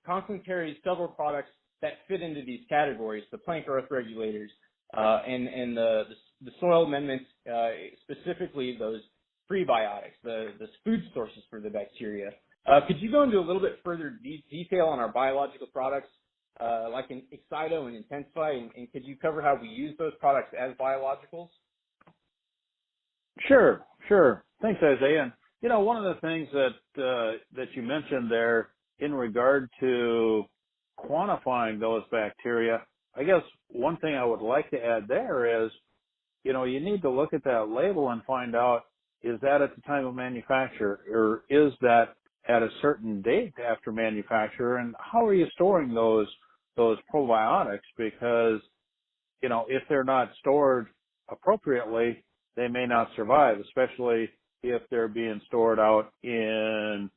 Conklin carries several products that fit into these categories: the plant growth regulators and the soil amendments, specifically those prebiotics, the food sources for the bacteria. Could you go into a little bit further detail on our biological products, like in X-CYTO and Intensify, and could you cover how we use those products as biologicals? Sure. Thanks, Isaiah. And, one of the things that you mentioned there in regard to quantifying those bacteria, I guess one thing I would like to add there is, you need to look at that label and find out, is that at the time of manufacture, or is that at a certain date after manufacture, and how are you storing those probiotics? Because, if they're not stored appropriately, they may not survive, especially if they're being stored out in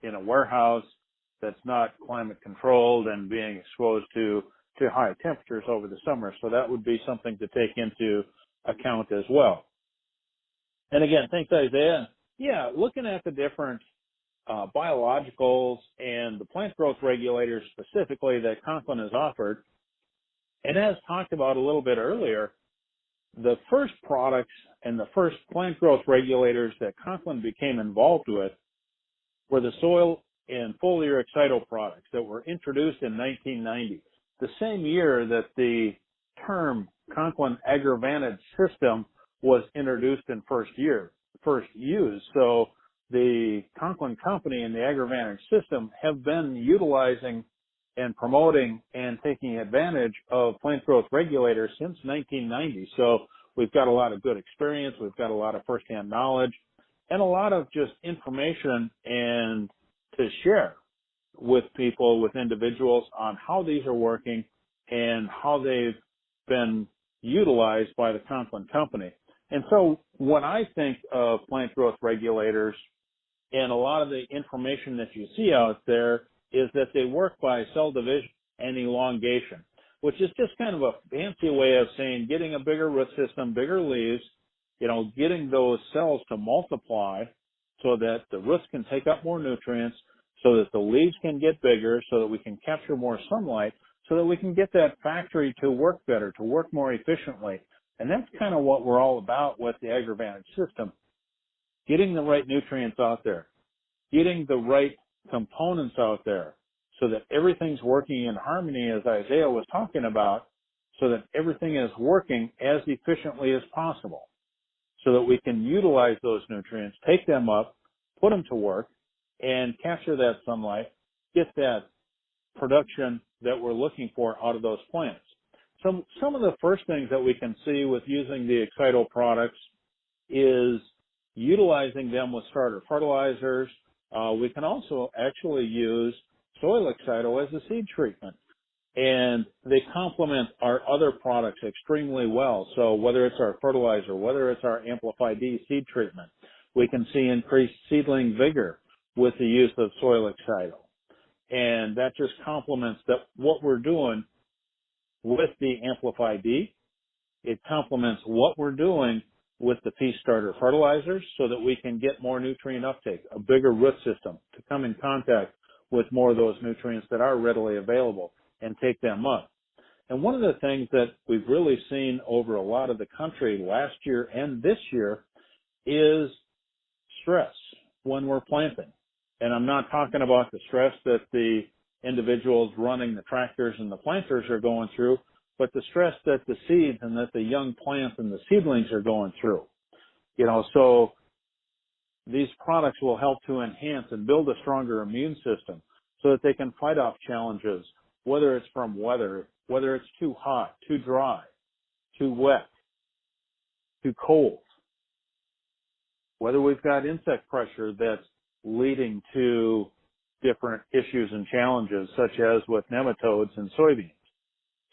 a warehouse that's not climate controlled and being exposed to high temperatures over the summer. So that would be something to take into account as well. And again, thanks, Isaiah. Yeah, looking at the different biologicals and the plant growth regulators specifically that Conklin has offered, and as talked about a little bit earlier, the first products and the first plant growth regulators that Conklin became involved with were the soil and foliar X-CYTO products that were introduced in 1990, the same year that the term Conklin AgroVantage system was introduced in first use. So the Conklin company and the AgroVantage system have been utilizing and promoting and taking advantage of plant growth regulators since 1990. So we've got a lot of good experience, we've got a lot of firsthand knowledge, and a lot of just information and to share with people, with individuals on how these are working and how they've been utilized by the Conklin company. And so when I think of plant growth regulators, and a lot of the information that you see out there is that they work by cell division and elongation, which is just kind of a fancy way of saying getting a bigger root system, bigger leaves, getting those cells to multiply so that the roots can take up more nutrients, so that the leaves can get bigger, so that we can capture more sunlight, so that we can get that factory to work better, to work more efficiently. And that's kind of what we're all about with the AgroVantage system. Getting the right nutrients out there, getting the right components out there so that everything's working in harmony, as Isaiah was talking about, so that everything is working as efficiently as possible, so that we can utilize those nutrients, take them up, put them to work, and capture that sunlight, get that production that we're looking for out of those plants. Some of the first things that we can see with using the X-CYTO products is utilizing them with starter fertilizers. We can also actually use soil X-CYTO as a seed treatment, and they complement our other products extremely well. So whether it's our fertilizer, whether it's our Amplify D seed treatment, we can see increased seedling vigor with the use of soil X-CYTO. And that just complements what we're doing with the Amplify D. It complements what we're doing with the pea starter fertilizers so that we can get more nutrient uptake, a bigger root system to come in contact with more of those nutrients that are readily available and take them up. And one of the things that we've really seen over a lot of the country last year and this year is stress when we're planting. And I'm not talking about the stress that the individuals running the tractors and the planters are going through, but the stress that the seeds and that the young plants and the seedlings are going through. So these products will help to enhance and build a stronger immune system so that they can fight off challenges, whether it's from weather, whether it's too hot, too dry, too wet, too cold, whether we've got insect pressure that's leading to different issues and challenges, such as with nematodes in soybeans.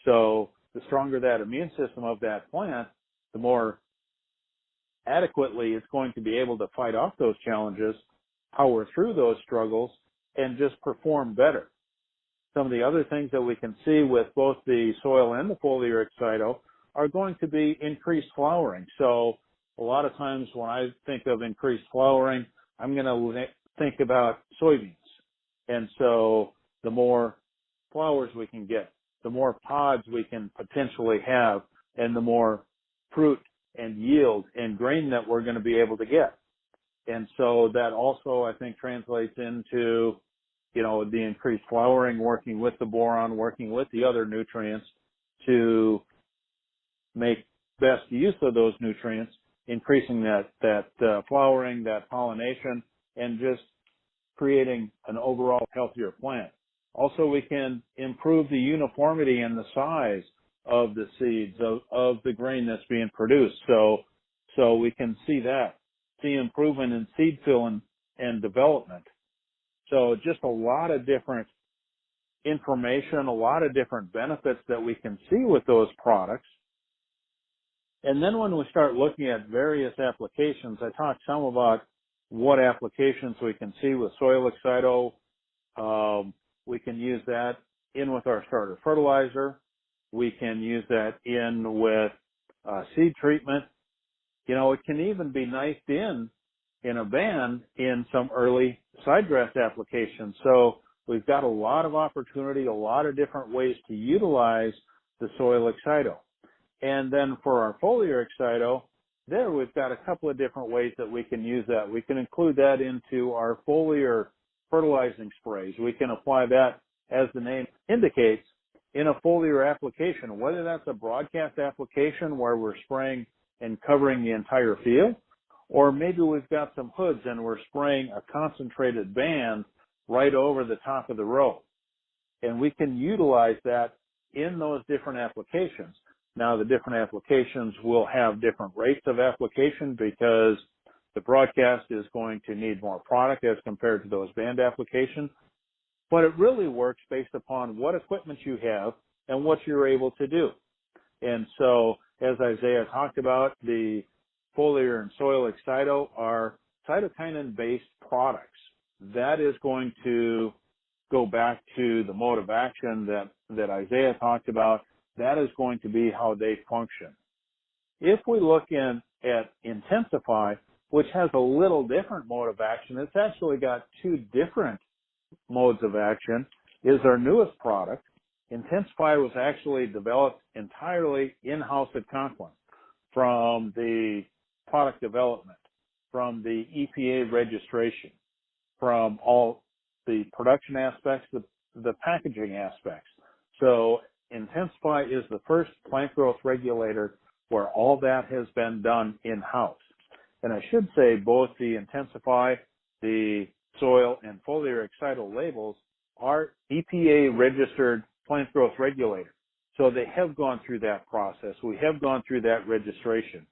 So the stronger that immune system of that plant, the more adequately it's going to be able to fight off those challenges, power through those struggles, and just perform better. Some of the other things that we can see with both the soil and the foliar X-CYTO are going to be increased flowering. So a lot of times when I think of increased flowering, I'm going to think about soybeans. And so the more flowers we can get, the more pods we can potentially have, and the more fruit and yield and grain that we're going to be able to get. And so that also, I think, translates into, the increased flowering, working with the boron, working with the other nutrients to make best use of those nutrients, increasing that flowering, that pollination, and just creating an overall healthier plant. Also, we can improve the uniformity and the size of the seeds of the grain that's being produced. So we can see improvement in seed fill and development. So just a lot of different information, a lot of different benefits that we can see with those products. And then when we start looking at various applications, I talked some about what applications we can see with soil X-CYTO. We can use that in with our starter fertilizer. We can use that in with seed treatment. It can even be knifed in a band in some early sidegrass applications. So we've got a lot of opportunity, a lot of different ways to utilize the soil X-CYTO. And then for our foliar X-CYTO, there we've got a couple of different ways that we can use that. We can include that into our foliar fertilizing sprays. We can apply that, as the name indicates, in a foliar application, whether that's a broadcast application where we're spraying and covering the entire field, or maybe we've got some hoods and we're spraying a concentrated band right over the top of the row. And we can utilize that in those different applications. Now, the different applications will have different rates of application because the broadcast is going to need more product as compared to those band applications. But it really works based upon what equipment you have and what you're able to do. And so, as Isaiah talked about, the foliar and soil X-CYTO are cytokinin-based products. That is going to go back to the mode of action that Isaiah talked about. That is going to be how they function. If we look at Intensify, which has a little different mode of action, it's actually got two different modes of action, is our newest product. Intensify was actually developed entirely in-house at Conklin, from the product development, from the EPA registration, from all the production aspects, the packaging aspects. So Intensify is the first plant growth regulator where all that has been done in-house. And I should say both the Intensify, the soil, and foliar X-CYTO labels are EPA registered plant growth regulator. So they have gone through that process. We have gone through that registration.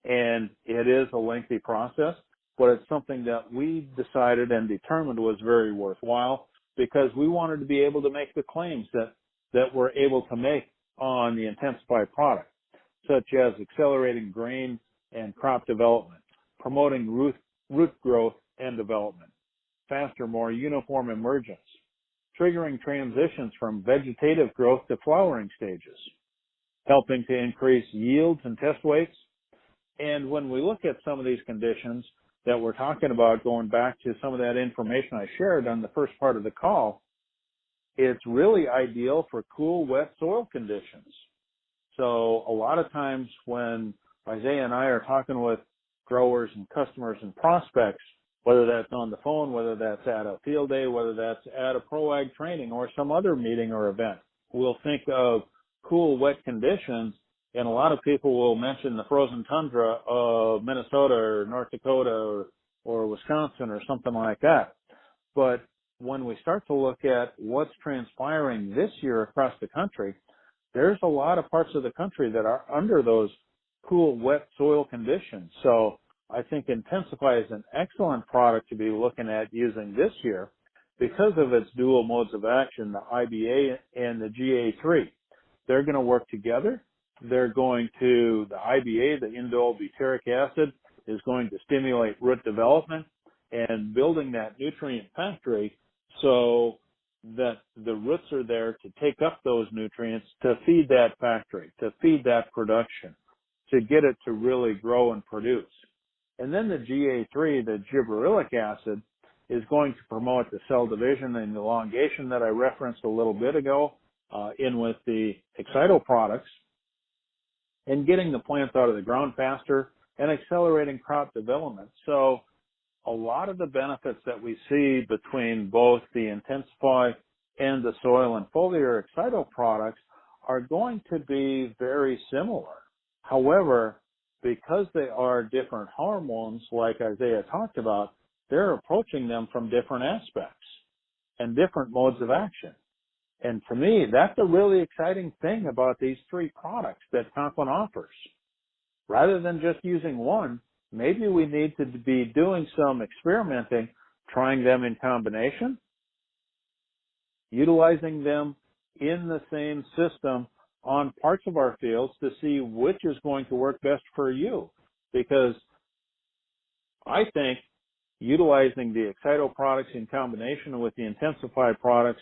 And it is a lengthy process, but it's something that we decided and determined was very worthwhile because we wanted to be able to make the claims that we're able to make on the Intensify product, such as accelerating grain and crop development, promoting root growth and development, faster, more uniform emergence, triggering transitions from vegetative growth to flowering stages, helping to increase yields and test weights. And when we look at some of these conditions that we're talking about, going back to some of that information I shared on the first part of the call, it's really ideal for cool, wet soil conditions. So a lot of times when Isaiah and I are talking with growers and customers and prospects, whether that's on the phone, whether that's at a field day, whether that's at a ProAg training or some other meeting or event, we'll think of cool, wet conditions, and a lot of people will mention the frozen tundra of Minnesota or North Dakota or Wisconsin or something like that. But when we start to look at what's transpiring this year across the country, there's a lot of parts of the country that are under those cool, wet soil conditions. So I think Intensify is an excellent product to be looking at using this year because of its dual modes of action, the IBA and the GA3. They're going to work together. They're going to, the IBA, the indole butyric acid, is going to stimulate root development and building that nutrient factory so that the roots are there to take up those nutrients to feed that factory, to feed that production, to get it to really grow and produce. And then the GA3, the gibberellic acid, is going to promote the cell division and elongation that I referenced a little bit ago in with the X-CYTO products, and getting the plants out of the ground faster and accelerating crop development. So a lot of the benefits that we see between both the Intensify and the soil and foliar X-CYTO products are going to be very similar. However, because they are different hormones, like Isaiah talked about, they're approaching them from different aspects and different modes of action. And to me, that's a really exciting thing about these three products that Conklin offers. Rather than just using one, maybe we need to be doing some experimenting, trying them in combination, utilizing them in the same system on parts of our fields to see which is going to work best for you. Because I think utilizing the X-CYTO products in combination with the Intensify products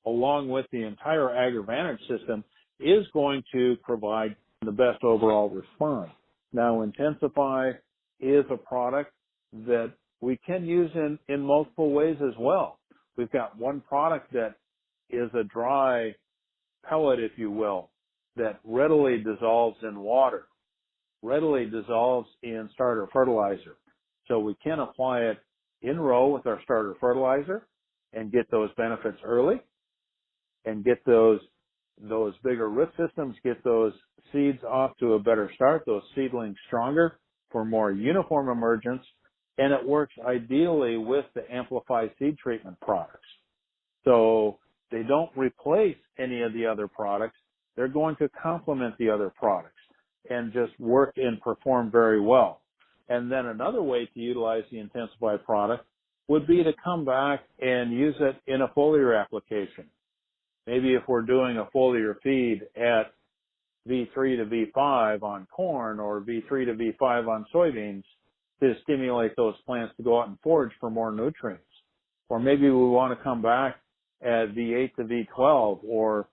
along with the entire AgroVantage system is going to provide the best overall response. Now, Intensify is a product that we can use in multiple ways as well. We've got one product that is a dry pellet, if you will, that readily dissolves in water, readily dissolves in starter fertilizer. So we can apply it in row with our starter fertilizer and get those benefits early and get those bigger root systems, get those seeds off to a better start, those seedlings stronger for more uniform emergence, and it works ideally with the Amplify seed treatment products. So they don't replace any of the other products. They're going to complement the other products and just work and perform very well. And then another way to utilize the Intensify product would be to come back and use it in a foliar application. Maybe if we're doing a foliar feed at V3 to V5 on corn or V3 to V5 on soybeans to stimulate those plants to go out and forage for more nutrients. Or maybe we want to come back at V8 to V12 or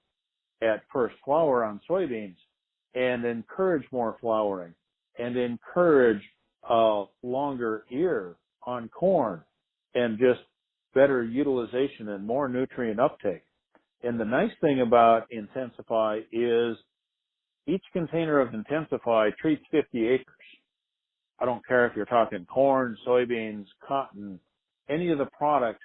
at first flower on soybeans and encourage more flowering and encourage a longer ear on corn and just better utilization and more nutrient uptake. And the nice thing about Intensify is each container of Intensify treats 50 acres. I don't care if you're talking corn, soybeans, cotton, any of the products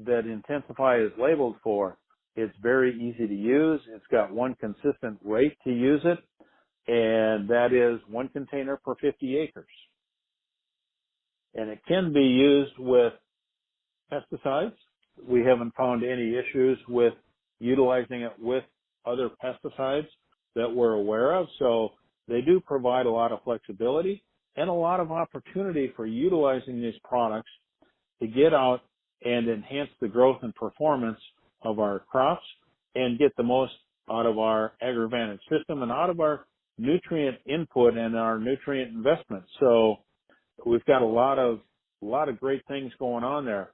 that Intensify is labeled for. It's very easy to use. It's got one consistent rate to use it, and that is one container per 50 acres. And it can be used with pesticides. We haven't found any issues with utilizing it with other pesticides that we're aware of. So they do provide a lot of flexibility and a lot of opportunity for utilizing these products to get out and enhance the growth and performance of our crops and get the most out of our AgroVantage system and out of our nutrient input and our nutrient investment. So we've got a lot of great things going on there.